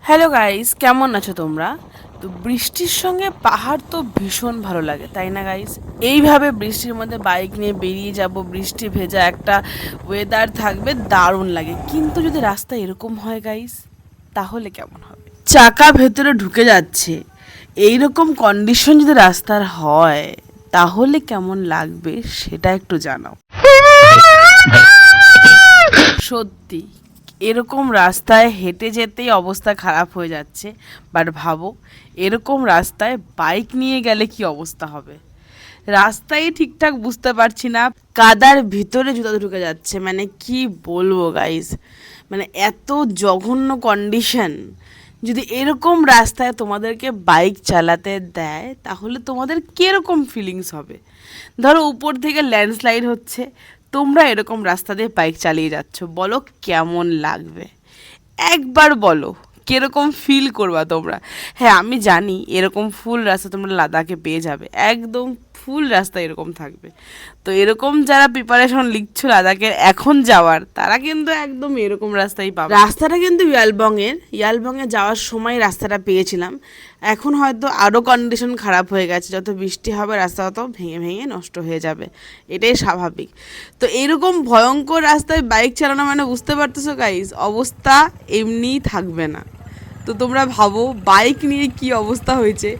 Hello guys, কেমন আছো তোমরা? তো বৃষ্টির সঙ্গে পাহাড় তো ভীষণ ভালো লাগে, তাই না গাইস? এইভাবে বৃষ্টির মধ্যে বাইক নিয়ে বেরিয়ে যাব, বৃষ্টি ভেজা একটা ওয়েদার থাকবে, দারুণ লাগে। কিন্তু যদি রাস্তা এরকম হয় গাইস, তাহলে কেমন হবে? চাকা ভেতরে ঢুকে যাচ্ছে, এইরকম কন্ডিশন যদি রাস্তার হয়, তাহলে কেমন লাগবে সেটা একটু জানাও। সত্যি এরকম রাস্তায় হেঁটে যেতেই অবস্থা খারাপ হয়ে যাচ্ছে, বাট ভাবো এরকম রাস্তায় বাইক নিয়ে গেলে কি অবস্থা হবে। রাস্তায় ঠিকঠাক বুঝতে পারছি না, কাদার ভিতরে জুতা ঢুকে যাচ্ছে, মানে কি বলবো গাইস, মানে এত জঘন্য কন্ডিশন। যদি এরকম রাস্তায় তোমাদেরকে বাইক চালাতে দেয়, তাহলে তোমাদের কীরকম ফিলিংস হবে? ধরো উপর থেকে ল্যান্ডস্লাইড হচ্ছে, তোমরা এরকম রাস্তা দিয়ে বাইক চালিয়ে যাচ্ছ, বলো কেমন লাগবে? একবার বলো কিরকম ফিল করবা তোমরা। হ্যাঁ আমি জানি এরকম ফুল রাস্তা তোমরা লাদাখে পেয়ে যাবে, একদম ফুল রাস্তা এরকম থাকবে। তো এরকম যারা প্রিপারেশন লিখছো লাদাখের এখন যাওয়ার, তারা কিন্তু একদম এরকম রাস্তাই পাবে। রাস্তাটা কিন্তু ইয়ালবংয়ে যাওয়ার সময় রাস্তাটা পেয়েছিলাম। এখন হয়তো আরও কন্ডিশন খারাপ হয়ে গেছে, যত বৃষ্টি হবে রাস্তা তত ভেঙে ভেঙে নষ্ট হয়ে যাবে, এটাই স্বাভাবিক। তো এরকম ভয়ঙ্কর রাস্তায় বাইক চালানো মানে বুঝতে পারতেছো গাইস, অবস্থা এমনিই থাকবে না। তো তোমরা ভাবো বাইক নিয়ে কি অবস্থা হয়েছে।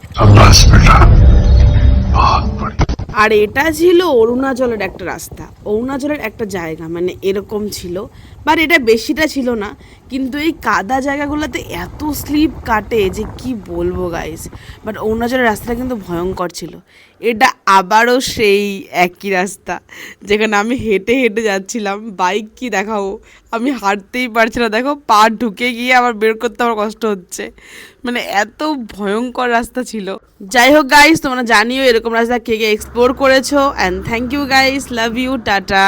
আর এটা ছিল অরুণাচলের একটা রাস্তা, অরুণাচলের একটা জায়গা, মানে এরকম ছিল। বাট এটা বেশিটা ছিল না, কিন্তু এই কাদা জায়গাগুলোতে এত স্লিপ কাটে যে কি বলবো গাইস। বাট অরুণাচলের রাস্তাটা কিন্তু ভয়ঙ্কর ছিল। এটা আবারও সেই একই রাস্তা যেখানে আমি হেঁটে হেঁটে যাচ্ছিলাম, বাইক কি দেখাবো, আমি হাঁটতেই পারছি না, দেখো পা ঢুকে গিয়ে আবার বের করতে আমার কষ্ট হচ্ছে, মানে এত ভয়ঙ্কর রাস্তা ছিল। যাই হোক গাইস, তোমরা জানিও এরকম রাস্তা কে কে এক্সপ্লোর করেছো, and thank you guys, love you, tata.